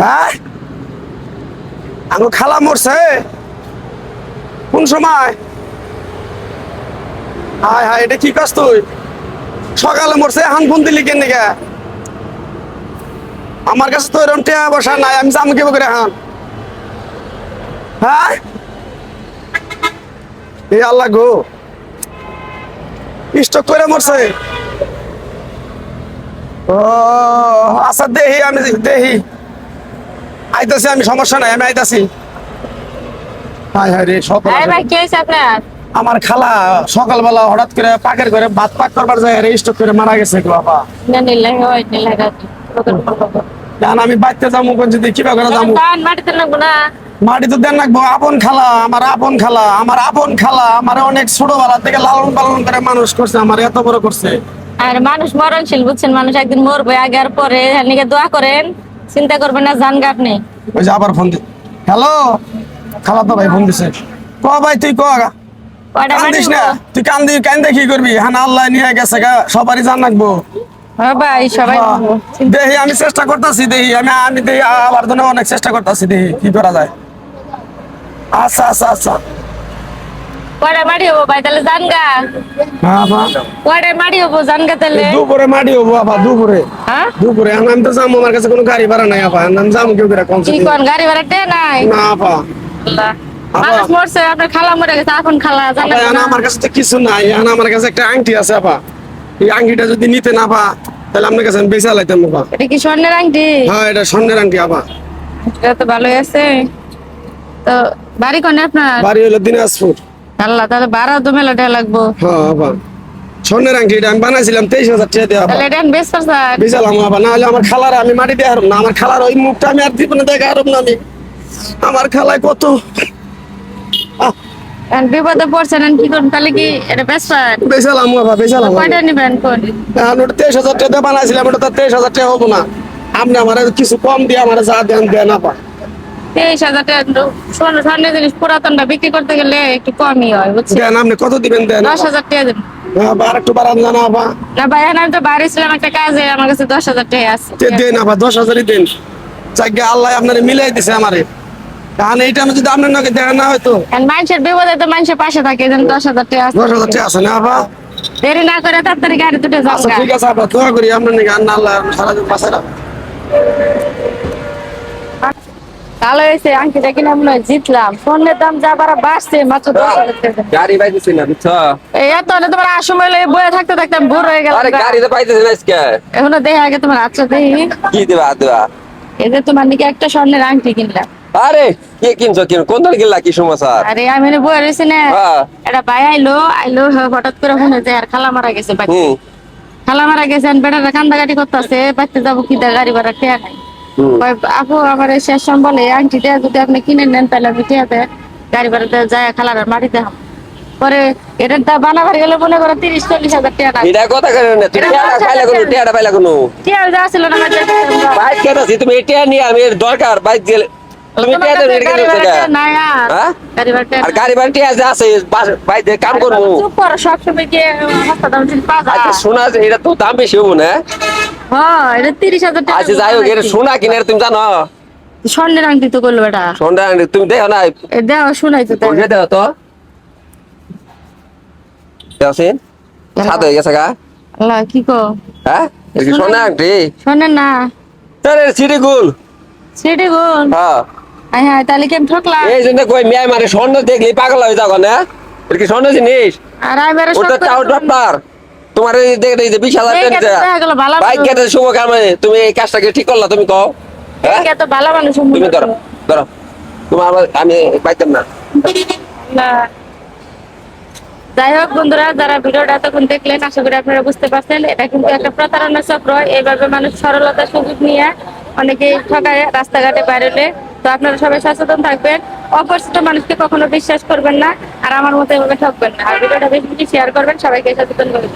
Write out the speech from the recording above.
হ্যাঁ আমার খালা মরছে কোন সময়? হায় হায়, এটা কি কাজ তুই? সকালে মরছে, হান ফোন দিলি কেন দিকে? আমার কাছে তো এরকম টেয়া বসা নাই, আমি যাবো কেবো করে হান? হ্যাঁ এই আল্লাহ গো, স্টক করে মরছে। ও আচ্ছা, দেহি আমি দেহি আইতাছি, আমি সমস্যা নাই, আমি আইতাছি। হায় হায় রে, সকাল ভাই কি হয়েছে আপনার? আমার খালা সকালবেলা হঠাৎ করে পাকের করে ভাত পাক করবার যায় স্টক করে মারা গেছে গো বাবা। না নিলে হয় নিলে জান আমি বাইতে যাবো কোন যদি কিবা করে যাবো। দান মাটিতে লাগবো না। মাটি তো দেন রাখবো। আপন খালা, আমার আপন খালা, আমার আপন খালা আমার অনেক ছোটবেলা থেকে লালন পালন করে মানুষ করছে, আমার এত বড় করছে। আর মানুষ মরণশীল বুঝছেন, মানুষ একদিন মরবে, আগে আর পরে নিকে দোয়া করেন, চিন্তা করবেন না, জান গা আপনি। ওই যে আবার ফোন দি। হ্যালো খালা, তো ভাই ফোন দিছে। ক ভাই তুই ক কয়টা মাটি কান্দিস না, তুই কান্দে কি করবি? হানা আল্লাহ নিয়ে গেছে গা, সবারই জান রাখবো। ভাই সবাই দেহি আমি চেষ্টা করতেছি, দেহি আমি দেহি আবার জন্য অনেক চেষ্টা করতেছি, দেহি কি করা যায়। আচ্ছা আচ্ছা আচ্ছা। কয়টা মাটি হবো ভাই তাহলে জান গা? কয়টা মাটি হবো জান গা তাহলে? দুপুরে মাটি হবো আবার, দুপুরে হ্যাঁ দুপুরে আমি তো যাবো, আমার কাছে কোনো গাড়ি ভাড়া নাই আপা, আমি যাবো কেউ করে কম কি কোন গাড়ি ভাড়াতে নাই? না আপা। আল্লাহ, মানুষ মরছে, আপনার খালা মরে গেছে, এখন খালা জানেন না? আমার কাছে তো কিছু নাই, আমার কাছে একটা আংটি আছে আপা। এই আংটিটা যদি নিতে না পা, তাহলে আপনার কাছে আমি বেচা লাইতাম আপা। এটা কি স্বর্ণের আংটি? হ্যাঁ এটা স্বর্ণের আংটি আপা। এটা তো ভালোই আছে। তো বাড়ি কোনে আপনার? বাড়ি হলো দিনাজপুর। আল্লাহ, তাহলে ভাড়া তো মেলা টাকা লাগবো। হ্যাঁ আপা, স্বর্ণের আংটি এটা আমি বানাইছিলাম 23,000 টাকা দিয়ে আপা। তাহলে এটা বেশ পারছেন? বেচালাম আপা, না হলে আমার খালার আমি মাটি দিয়ে হারব না, আমার খালার ওই মুখটা আমি আর জীবনে দেখা হারব না আমি। আমার খালায় কত এখন বিপদে পড়ছেন, এখন কি করুন তাহলে? কি এটা বেশ পান? বেচালাম আপা, বেচালাম। কয়টা নিবেন কোন? এখন ওটা 23,000 টাকা দিয়ে বানাইছিলাম, ওটা তো 23,000 টাকা হবো না। আপনি আমার কিছু কম দিয়ে আমার যা দেন আপা। 23,000 টাকা স্বর্ণের জিনিস পুরাতনটা বিক্রি করতে গেলে একটু কমই হয় বুঝছেন। দেন আপনি কত দিবেন দেন? 10,000 টাকা দেন। আর একটু বাড়ান জানা আপা। না ভাই, এখন আমি তো বাইরে ছিলাম একটা কাজে, আমার কাছে 10,000 টাকা আছে। দেন আপা, 10,000-ই দেন। চাইগে আল্লাহ আপনারে মিলাই দিছে আমারে। কারণ এইটা আমি যদি আপনার নাকি দেখা না হয়তো। এখন মানুষের বিপদে তো মানুষের পাশে থাকে, এই জন্য 10,000 টাকা আছে। 10,000 টাকা আছে না আপা? দেরি না করে তাড়াতাড়ি গাড়ি দুটো আচ্ছা যাও। ঠিক আছে আপা, দোয়া করি আপনার নাকি আল্লাহ সারাদিন বাঁচায় রাখবে। ভালো হয়েছে, আংটিটা কিনে মনে হয় জিতলাম। স্বর্ণের দাম যা বাড়া বাড়ছে, মাত্র 10,000 টাকা। গাড়ি পাইতেছি না বুঝছো? এই এত হলে তোমার আসময় বয়ে থাকতে থাকতে আমি ভোর হয়ে গেলাম। আরে গাড়ি তো পাইতেছি না আজকে। এখনো দেখে আগে তোমার আচ্ছা দেখি। কি দেবা দেবা? এই যে তোমার নাকি একটা স্বর্ণের আংটি কিনলাম। আরে কি কিনছো কোন দল কিনলা, কি সমাচার? আরে আমি বয়ে রয়েছি না, হ্যাঁ। এটা ভাই আইলো হঠাৎ করে শুনে যে আর খালা মারা গেছে। হুম খালা মারা গেছে, বেটারা কান্দাকাটি করতেছে, বাড়তে যাবো কি গাড়ি ভাড়া টেয়া নাই। হুম। আপু আমার শেষ সম্বলে আংটিটা যদি আপনি কিনে নেন তাহলে আমি টেয়াতে গাড়ি ভাড়াতে যায় খালার মাটিতে হাম। পরে এটার দাম বানাবার গেলে মনে করো 30-40,000 টাকা লাগে। এটা কথা কেন না, তুমি টিয়াটা পাইলা কোন, টিয়াটা পাইলা কোন? টিয়া যা ছিল না আমার কাছে। বাইক কেনাছি, তুমি এটা নিয়ে আমি এর দরকার বাইক গেলে তুমি তোমার টিয়াটা কাছে রেডি গাড়ি করে ভাড়া দাও। টেয়া নাই আর। হ্যাঁ? গাড়ি ভাড়া টেয়া আর নাই। গাড়ি বাড়ি টিয়া যে আছে বাইক দিয়ে কাম করবো। চুপ করো, সবসময় গিয়ে হাসপাতাল দাম পাওয়া আচ্ছা যায়। শোনা, এটা তো দাম বেশি হবো না? হ্যাঁ, এটা 30,000 টাকা। আচ্ছা যাই হোক, এটা সোনা কিনে তুমি জানো? স্বর্ণের আংটি তো করলো এটা। সোনা তুমি দেখো না? এ দেও শুনাই তো তাই। ওইটা দেখো তো দেখছেন সাদ হয়ে গেছে গা। আল্লাহ কি কো? হ্যাঁ এটা কি সোনা আংটি? স্বর্ণের না, তারে সিটি গোল। সেটি গুণ। হ্যাঁ হ্যাঁ তাহলে কেমন ঠকলা? এই জন্য কই মেয়ে মানে স্বর্ণ দেখলি পাগল হয়ে যাও না? এটা কি স্বর্ণ জিনিস? আর আমি আর ওটা টাউট আপনার তোমার এই দেখে এই যে 20,000 টাকা দেখা গেল ভালো বাইক কেটে শুভ কামে তুমি এই কাজটাকে ঠিক করলা, তুমি কও? হ্যাঁ এত ভালো মানুষ তুমি ধরো ধরো তোমার আমি পাইতাম না। যাই হোক বন্ধুরা, যারা ভিডিওটা এতক্ষণ দেখলেন আশা করি আপনারা বুঝতে পারছেন এটা কিন্তু একটা প্রতারণা চক্র। এইভাবে মানুষ সরলতার সুযোগ নিয়ে অনেকে ঠকায় রাস্তাঘাটে বেরোলে। তো আপনারা সবাই সচেতন থাকবেন, অপরিচিত মানুষকে কখনো বিশ্বাস করবেন না, আর আমার মতো এভাবে ঠকবেন না। আর ভিডিওটা বেশি বেশি শেয়ার করবেন, সবাইকে সচেতন করবেন।